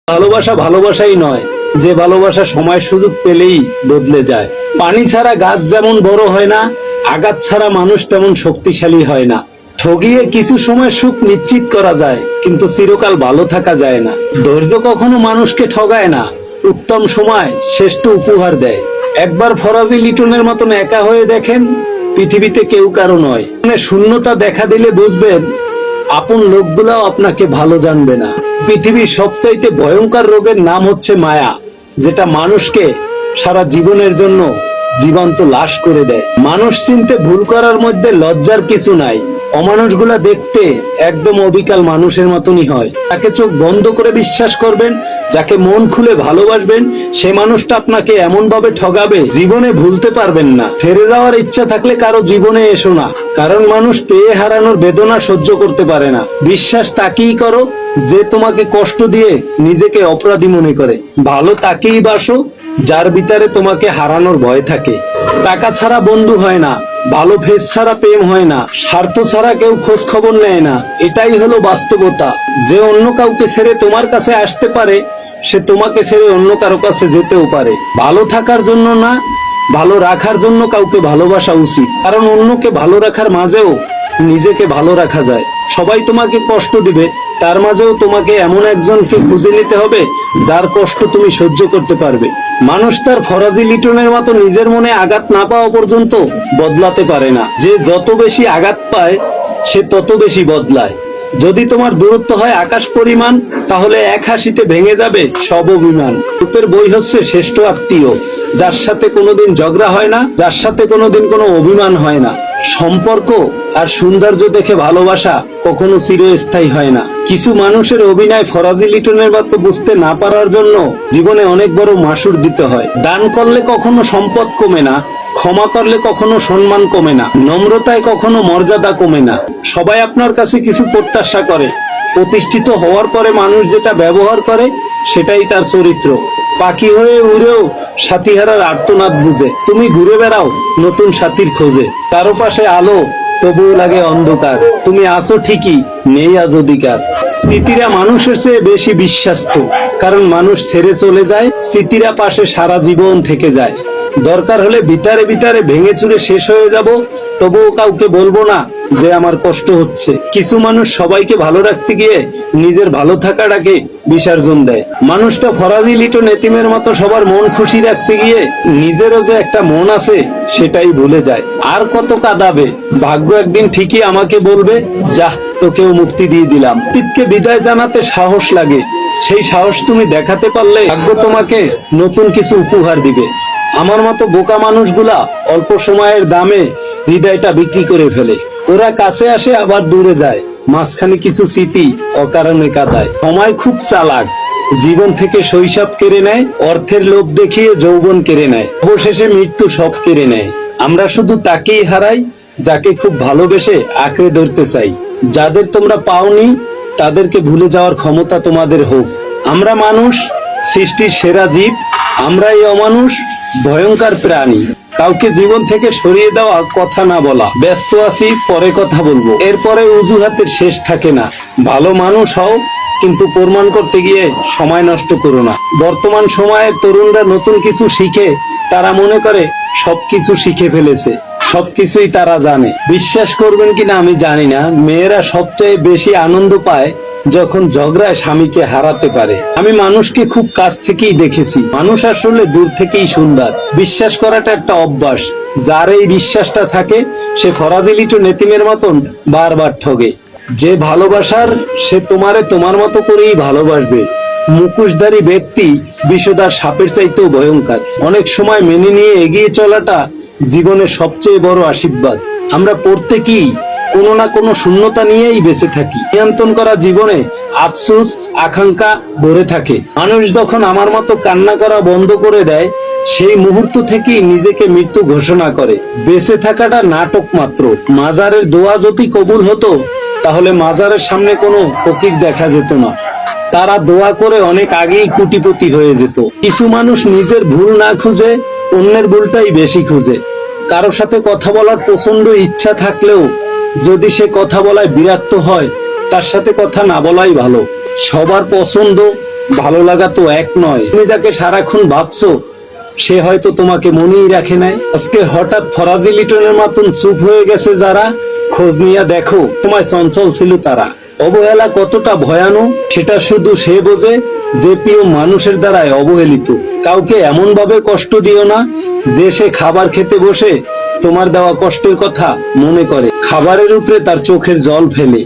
ভালোবাসা ভালোবাসাই নয়, যে ভালোবাসা সময় সুযোগ পেলেই বদলে যায়। পানি ছাড়া গাছ যেমন বড় হয় না, আঘাত ছাড়া মানুষ তেমন শক্তিশালী হয় না। ঠগিয়ে কিছু সময় সুখ নিশ্চিত করা যায়, কিন্তু চিরকাল ভালো থাকা যায় না। ধৈর্য কখনো মানুষকে ঠগায় না, উত্তম সময় শ্রেষ্ঠ উপহার দেয়। একবার ফরাজি লিটনের মতন একা হয়ে দেখেন, পৃথিবীতে কেউ কারো নয়। শূন্যতা দেখা দিলে বুঝবেন আপন লোকগুলাও আপনাকে ভালো জানবে না। পৃথিবীর সবচাইতে ভয়ঙ্কর রোগের নাম হচ্ছে মায়া, যেটা মানুষকে সারা জীবনের জন্য জীবন্ত লাশ করে দেয়। মানুষ চিনতে ভুল করার মধ্যে লজ্জার কিছু নাই। অমানুষগুলা দেখতে একদম অবিকাল মানুষের মতনই হয়। তাকে চোখ বন্ধ করে বিশ্বাস করবেন, যাকে মন খুলে ভালোবাসবেন, সে মানুষটা আপনাকে এমন ভাবে ঠগাবে জীবনে ভুলতে পারবেন না। ছেড়ে যাওয়ার ইচ্ছা থাকলে কারো জীবনে এসো না, কারণ মানুষ পেয়ে হারানোর বেদনা সহ্য করতে পারে না। বিশ্বাস তাকেই করো যে তোমাকে কষ্ট দিয়ে নিজেকে অপরাধী মনে করে। ভালো তাকেই বাসো যার ভিতরে তোমাকে হারানোর ভয় থাকে। টাকা ছাড়া বন্ধু হয় না, ভালো ফেস ছাড়া প্রেম হয় না, স্বার্থ ছাড়া কেউ খোঁজ খবর নেয় না। এটাই হলো বাস্তবতা। যে অন্য কাউকে ছেড়ে তোমার কাছে আসতে পারে, সে তোমাকে ছেড়ে অন্য কারো কাছে যেতেও পারে। ভালো থাকার জন্য না, ভালো রাখার জন্য কাউকে ভালোবাসা উচিত। কারণ অন্যকে ভালো রাখার মাঝেও নিজেকে ভালো রাখা যায়। সবাই তোমাকে কষ্ট দিবে, তার মাঝেও তোমাকে এমন একজনকে খুঁজে নিতে হবে যার কষ্ট তুমি সহ্য করতে পারবে। মানুষ তার ফরাজি লিটনের মতো নিজের মনে আঘাত না পাওয়া পর্যন্ত বদলাতে পারে না। যে যত বেশি আঘাত পায় সে তত বেশি বদলায়। যদি তোমার দূরত্ব হয় আকাশ পরিমাণ, তাহলে এক হাসিতে ভেঙে যাবে সব অভিমান। রূপের বই হচ্ছে শ্রেষ্ঠ আত্মীয়, যার সাথে কোনোদিন ঝগড়া হয় না, যার সাথে কোনোদিন কোনো অভিমান হয় না। সম্পর্ক আর সৌন্দর্য দেখে ভালোবাসা কখনো চিরস্থায়ী হয় না। কিছু মানুষের অভিনয় ফরাজি লিটনের মতো বুঝতে না পারার জন্য জীবনে অনেক বড় মাসুর দিতে হয়। দান করলে কখনো সম্পদ কমে না, ক্ষমা করলে কখনো সম্মান কমে না, নম্রতায় কখনো মর্যাদা কমে না। সবাই আপনার কাছে কিছু প্রত্যাশা করে, প্রতিষ্ঠিত হওয়ার পরে মানুষ যেটা ব্যবহার করে সেটাই তার চরিত্র। পাখি হয়ে উড়েও সাথী হারার আর্তনাদ বুঝে। তুমি ঘুরে বেড়াও নতুন সাথীর খোঁজে, কারো পাশে আলো তবুও লাগে অন্ধকার। তুমি আছো ঠিকই, নেই আজ অধিকার। স্মৃতিরা মানুষের চেয়ে বেশি বিশ্বাস্ত, কারণ মানুষ ছেড়ে চলে যায়, স্মৃতিরা পাশে সারা জীবন থেকে যায়। দরকার হলে ভিতরে ভিতরে ভেঙে চুরে শেষ হয়ে যাব, তবুও কাউকে বলবো না যে আমার কষ্ট হচ্ছে। কিছু মানুষ সবাইকে ভালো রাখতে গিয়ে নিজের ভালো থাকাটাকে বিসর্জন দেয়। মানুষটা ফরাজি লিটন এতিমের মতো সবার মন খুশি রাখতে গিয়ে নিজেরও যে একটা মন আছে সেটাই ভুলে যায়। আর কত কাঁদাবে, ভাগ্য একদিন ঠিকই আমাকে বলবে, যাহ তোকেও মুক্তি দিয়ে দিলাম। অতীতকে বিদায় জানাতে সাহস লাগে, সেই সাহস তুমি দেখাতে পারলে ভাগ্য তোমাকে নতুন কিছু উপহার দিবে। আমার মতো বোকা মানুষগুলা অল্প সময়ের দামে হৃদয়টা বিক্রি করে ফেলে। ওরা কাছে আসে আবার দূরে যায়, মাঝখানে কিছু স্মৃতি অকারণে কাঁদায়। সময় খুব চালাক, জীবন থেকে শৈশব কেড়ে নেয়, অর্থের লোভ দেখিয়ে যৌবন কেড়ে নেয়, অবশেষে মৃত্যু সব কেড়ে নেয়। আমরা শুধু তাকেই হারাই যাকে খুব ভালোবেসে আঁকড়ে ধরতে চাই। যাদের তোমরা পাওনি তাদেরকে ভুলে যাওয়ার ক্ষমতা তোমাদের হোক। আমরা মানুষ, সৃষ্টির সেরা জীব। আমরাই অমানুষ, ভয়ঙ্কর প্রাণী। কাউকে জীবন থেকে সরিয়ে দেওয়া, কথা না বলা, ব্যস্ত আছি পরে কথা বলবো, এরপরে অজুহাতের শেষ থাকে না। ভালো মানুষ হও, কিন্তু প্রমাণ করতে গিয়ে সময় নষ্ট করো না। বর্তমান সময়ের তরুণরা নতুন কিছু শিখে, তারা মনে করে সবকিছু শিখে ফেলেছে, সবকিছুই তারা জানে। বিশ্বাস করবেন কিনা আমি জানি না, মেয়েরা সবচেয়ে বেশি আনন্দ পায় যখন ঝগড়ায় স্বামীকে হারাতে পারে। আমি মানুষকে খুব কাছ থেকেই দেখেছি, মানুষ আসলে দূর থেকেই সুন্দর। বিশ্বাস করাটা একটা অভ্যাস, যার এই বিশ্বাসটা থাকে সে ফরাজি লিটন এতিমের মতন বারবার ঠগে। যে ভালোবাসার, সে তোমারে তোমার মতো করেই ভালোবাসবে। মুখোশধারী ব্যক্তি বিষধর সাপের চাইতেও ভয়ঙ্কর। অনেক সময় মেনে নিয়ে এগিয়ে চলাটা জীবনের সবচেয়ে বড় আশীর্বাদ। আমরা প্রত্যেকেই কোনো না কোনো শূন্যতা নিয়েই বেঁচে থাকি। নিয়ন্ত্রণ করা জীবনে আফসোস, আকাঙ্ক্ষা ভরে থাকে। মানুষ যখন আমার মতো কান্না করা বন্ধ করে দেয়, সেই মুহূর্ত থেকেই নিজেকে মৃত্যু ঘোষণা করে। বেঁচে থাকাটা নাটক মাত্র। মাজারের দোয়া যদি কবুল হতো, তাহলে মাজারের সামনে কোনো ফকির দেখা যেত না। তারা দোয়া করে অনেক আগেই কোটিপতি হয়ে যেত। কিছু মানুষ নিজের ভুল না খুঁজে অন্যের ভুলটাই বেশি খুঁজে। কারো সাথে কথা বলার প্রচন্ড ইচ্ছা থাকলেও যদি সে কথা বলায় বিরক্ত হয়, তার সাথে কথা না বলাই ভালো। সবার পছন্দ ভালো লাগা তো এক নয়। তুমি যাকে সারাক্ষণ ভাবছো সে হয়তো তোমাকে মনেই রাখে নাই। আজকে হঠাৎ ফরাজি লিটনের মতন চুপ হয়ে গেছে যারা, খোঁজ নিয়ে দেখো তোমায় চঞ্চল ছিল তারা। অবহেলা কতটা ভয়ানক সেটা শুধু সে বোঝে যে প্রিয় মানুষের দ্বারাই অবহেলিত। কাউকে এমন ভাবে কষ্ট দিও না যে সে খাবার খেতে বসে তোমার দেওয়া কষ্টের কথা মনে করে খাবারের উপরে তার চোখের জল ফেলে।